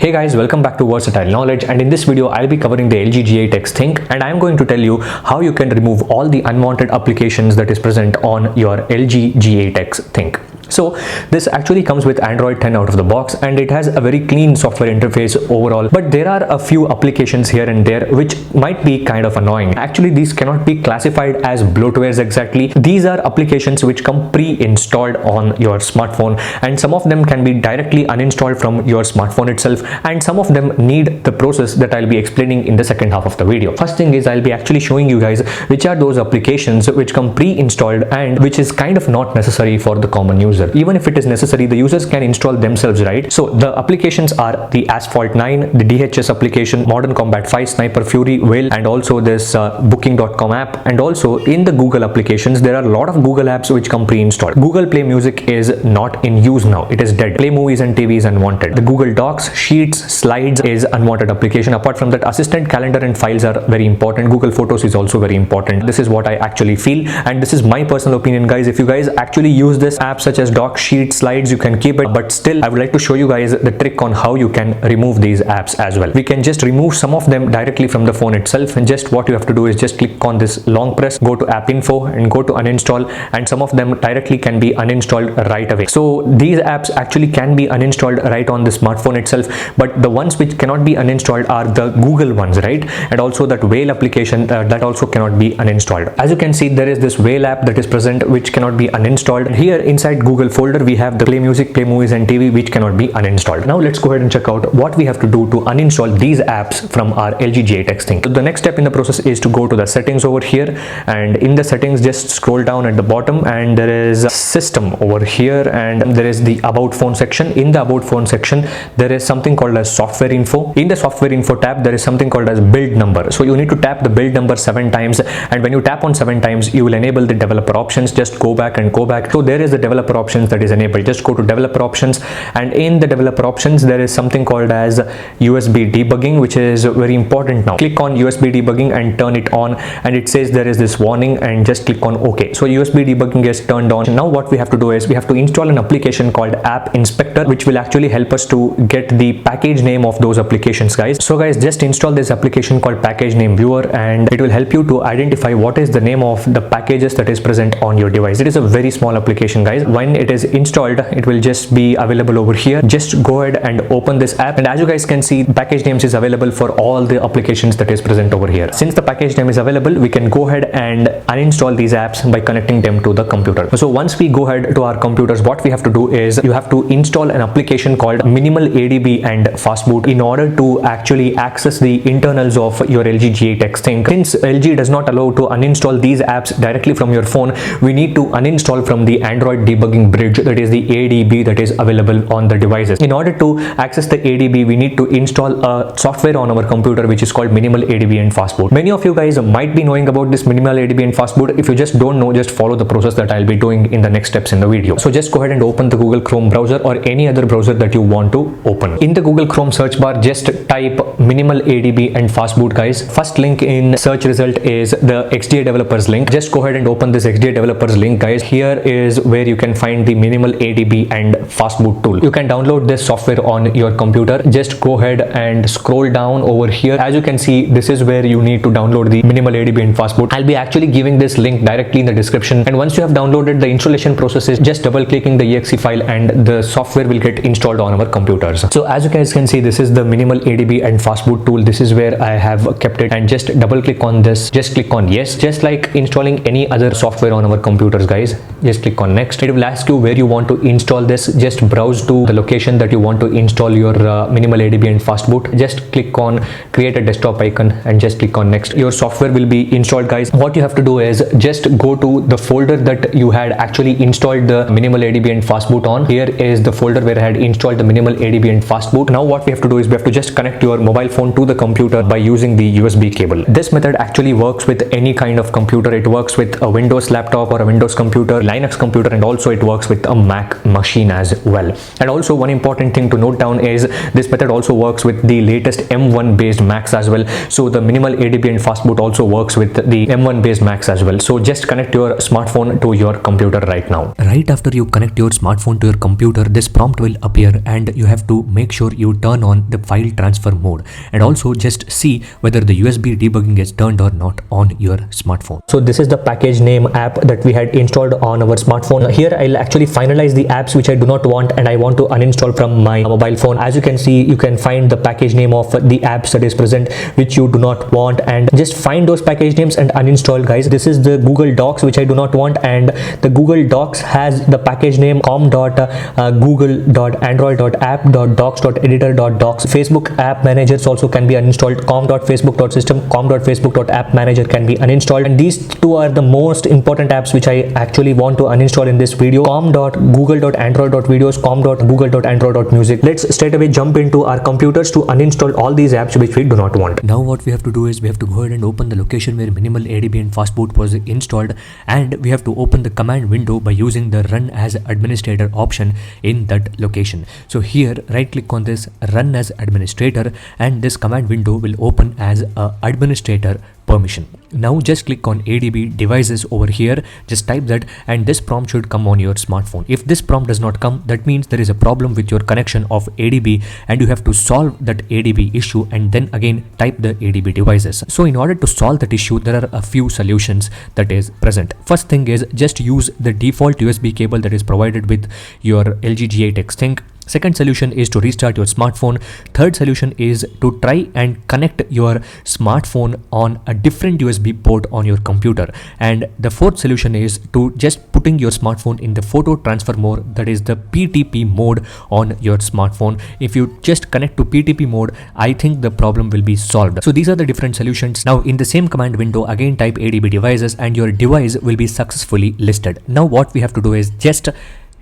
Hey guys, welcome back to Versatile Knowledge, and in this video I'll be covering the LG G8X Think, and I'm going to tell you how you can remove all the unwanted applications that is present on your LG G8X Think. So this actually comes with Android 10 out of the box, and it has a very clean software interface overall, but there are a few applications here and there which might be kind of annoying. Actually, these cannot be classified as bloatwares exactly. These are applications which come pre-installed on your smartphone, and some of them can be directly uninstalled from your smartphone itself, and some of them need the process that I'll be explaining in the second half of the video. First thing is, I'll be actually showing you guys which are those applications which come pre-installed and which is kind of not necessary for the common user. Even if it is necessary, the users can install themselves, right? So the applications are the Asphalt 9, the DHS application, Modern Combat 5, Sniper Fury, Whale, and also this Booking.com app. And also in the Google applications, there are a lot of Google apps which come pre-installed. Google Play Music is not in use now. It is dead. Play Movies and TV is unwanted. The Google Docs, Sheets, Slides is unwanted application. Apart from that, Assistant, Calendar, and Files are very important. Google Photos is also very important. This is what I actually feel, and this is my personal opinion, guys. If you guys actually use this app such as Docs, Sheets, Slides, you can keep it, but still I would like to show you guys the trick on how you can remove these apps as well. We can just remove some of them directly from the phone itself, and just what you have to do is just click on this long press, go to app info and go to uninstall, and some of them directly can be uninstalled right away. So these apps actually can be uninstalled right on the smartphone itself, but the ones which cannot be uninstalled are the Google ones, right? And also that Whale application that also cannot be uninstalled. As you can see, there is this Whale app that is present which cannot be uninstalled. Here inside Google folder we have the Play Music, Play Movies, and TV which cannot be uninstalled. Now let's go ahead and check out what we have to do to uninstall these apps from our LG G8X Think. So the next step in the process is to go to the settings over here, and in the settings just scroll down at the bottom, and there is a system over here, and there is the about phone section. In the about phone section there is something called as software info. In the software info tab there is something called as build number. So you need to tap the build number 7 times, and when you tap on 7 times you will enable the developer options. Just go back and go back. So there is the developer options that is enabled. Just go to developer options, and in the developer options there is something called as USB debugging, which is very important. Now click on USB debugging and turn it on, and it says there is this warning, and just click on OK. So USB debugging is turned on. Now what we have to do is we have to install an application called App Inspector, which will actually help us to get the package name of those applications, guys. So guys, just install this application called Package Name Viewer, and it will help you to identify what is the name of the packages that is present on your device. It is a very small application, guys. When it is installed, it will just be available over here. Just go ahead and open this app, and as you guys can see, package names is available for all the applications that is present over here. Since the package name is available, we can go ahead and uninstall these apps by connecting them to the computer. So once we go ahead to our computers, what we have to do is you have to install an application called Minimal ADB and Fastboot in order to actually access the internals of your LG G8X Think. Since LG does not allow to uninstall these apps directly from your phone, we need to uninstall from the Android debugging bridge, that is the ADB that is available on the devices. In order to access the ADB, we need to install a software on our computer which is called Minimal ADB and Fastboot. Many of you guys might be knowing about this Minimal ADB and Fastboot. If you just don't know, just follow the process that I'll be doing in the next steps in the video. So just go ahead and open the Google Chrome browser or any other browser that you want to open. In the Google Chrome search bar, just type Minimal ADB and Fastboot, guys. First link in search result is the XDA developers link. Just go ahead and open this XDA developers link, guys. Here is where you can find the Minimal ADB and Fastboot tool. You can download this software on your computer. Just go ahead and scroll down over here. As you can see, this is where you need to download the Minimal ADB and Fastboot. I'll be actually giving this link directly in the description, and once you have downloaded, the installation process is just double clicking the exe file and the software will get installed on our computers. So as you guys can see, this is the Minimal ADB and Fastboot tool. This is where I have kept it, and just double click on this. Just click on yes. Just like installing any other software on our computers, guys. Just click on next. It will ask you where you want to install this. Just browse to the location that you want to install your Minimal ADB and Fastboot. Just click on create a desktop icon and just click on next. Your software will be installed, guys. What you have to do is just go to the folder that you had actually installed the Minimal ADB and Fastboot on. Here is the folder where I had installed the Minimal ADB and Fastboot. Now what we have to do is we have to just connect your mobile phone to the computer by using the USB cable. This method actually works with any kind of computer. It works with a Windows laptop or a Windows computer, Linux computer, and also it works with a Mac machine as well. And also one important thing to note down is this method also works with the latest M1 based Macs as well. So the minimal ADB and fastboot also works with the M1 based Macs as well. So just connect your smartphone to your computer right now. Right after you connect your smartphone to your computer, this prompt will appear and you have to make sure you turn on the file transfer mode, and also just see whether the USB debugging is turned or not on your smartphone. So this is the package name app that we had installed on our smartphone. Here I'll actually finalize the apps which I do not want and I want to uninstall from my mobile phone. As you can see, you can find the package name of the apps that is present which you do not want, and just find those package names and uninstall, guys. This is the Google Docs which I do not want, and the Google Docs has the package name com.google.android.app.docs.editor.docs. Facebook app managers also can be uninstalled. com.facebook.system, com.facebook.app manager can be uninstalled, and these two are the most important apps which I actually want to uninstall in this video. com.google.android.videos, com.google.android.music. Let's straight away jump into our computers to uninstall all these apps which we do not want. Now what we have to do is we have to go ahead and open the location where minimal ADB and fastboot was installed, and we have to open the command window by using the run as administrator option in that location. So here right click on this run as administrator, and this command window will open as a administrator permission. Now just click on ADB devices over here, just type that, and this prompt should come on your smartphone. If this prompt does not come, that means there is a problem with your connection of ADB and you have to solve that ADB issue, and then again type the ADB devices. So in order to solve that issue, there are a few solutions that is present. First thing is just use the default USB cable that is provided with your LG G8 X Think. Second solution is to restart your smartphone. Third solution is to try and connect your smartphone on a different USB port on your computer. And the fourth solution is to just putting your smartphone in the photo transfer mode, that is the PTP mode on your smartphone. If you just connect to PTP mode, I think the problem will be solved. So these are the different solutions. Now in the same command window, again type ADB devices and your device will be successfully listed. Now what we have to do is just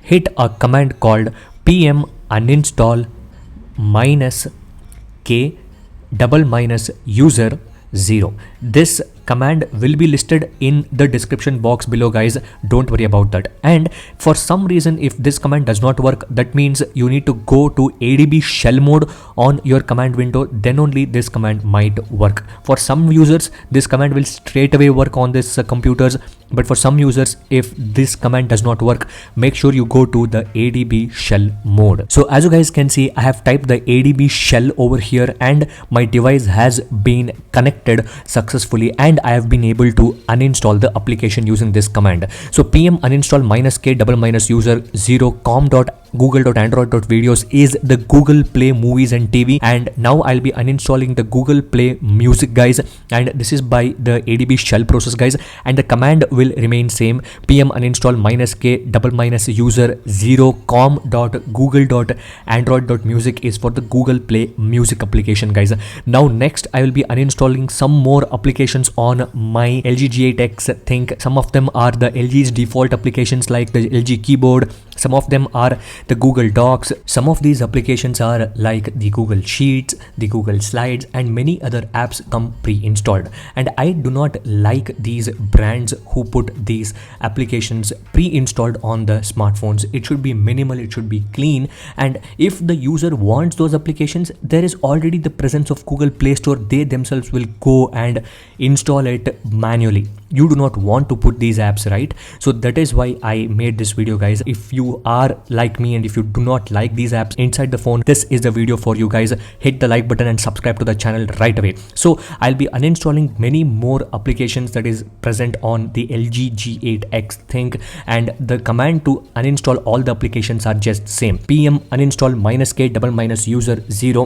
hit a command called pm uninstall -k -user 0. This command will be listed in the description box below, guys. Don't worry about that. And for some reason, if this command does not work, that means you need to go to ADB shell mode on your command window, then only this command might work. For some users, this command will straight away work on this computers, but for some users, if this command does not work, make sure you go to the ADB shell mode. So as you guys can see, I have typed the ADB shell over here and my device has been connected successfully, and I have been able to uninstall the application using this command. So pm uninstall -k -user 0 com.google.android.videos is the Google Play Movies and TV, and now I'll be uninstalling the Google Play Music, guys, and this is by the ADB shell process, guys, and the command will remain same. pm uninstall -k -user 0 com.google.android.music is for the Google Play Music application, guys. Now next I will be uninstalling some more applications on my LG G8 X Think. Some of them are the LG's default applications like the LG keyboard. Some of them are the Google Docs. Some of these applications are like the Google Sheets, the Google Slides, and many other apps come pre-installed. And I do not like these brands who put these applications pre-installed on the smartphones. It should be minimal, it should be clean. And if the user wants those applications, there is already the presence of Google Play Store. They themselves will go and install it manually. You do not want to put these apps, right? So that is why I made this video, guys. If you are like me and if you do not like these apps inside the phone, this is the video for you, guys. Hit the like button and subscribe to the channel right away. So I'll be uninstalling many more applications that is present on the LG G8 X Think, and the command to uninstall all the applications are just same. pm uninstall -k -user 0,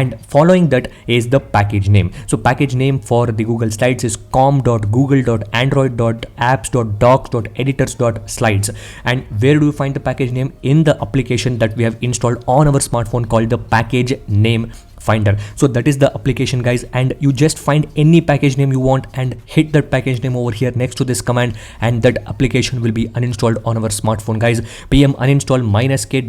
and following that is the package name. So package name for the Google Slides is com.google.android.apps.docs.editors.slides. And where do you find the package name? In the application that we have installed on our smartphone called the package name Finder. So that is the application, guys, and you just find any package name you want and hit that package name over here next to this command, and that application will be uninstalled on our smartphone, guys. pm uninstall -k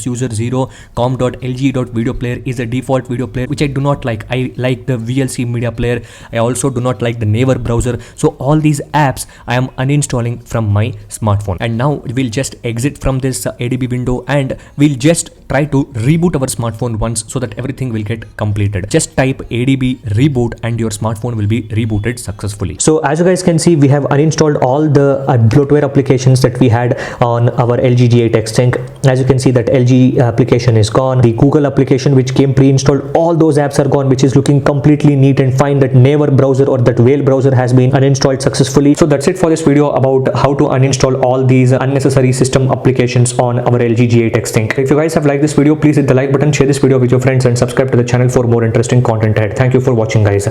-user0 com.lg.video player is a default video player which I do not like. I like the VLC media player. I also do not like the Naver browser. So all these apps I am uninstalling from my smartphone. And now we'll just exit from this ADB window and we'll just try to reboot our smartphone once so that everything will get completed. Just type ADB reboot and your smartphone will be rebooted successfully. So as you guys can see, we have uninstalled all the bloatware applications that we had on our LG G8 X-Sync. As you can see, that LG application is gone. The Google application which came pre-installed, all those apps are gone, which is looking completely neat and fine. That Naver browser or that Whale browser has been uninstalled successfully. So that's it for this video about how to uninstall all these unnecessary system applications on our LG G8 X-Sync. If you guys have liked this video, please hit the like button, share this video with your friends and subscribe to the channel for more interesting content ahead. Thank you for watching, guys.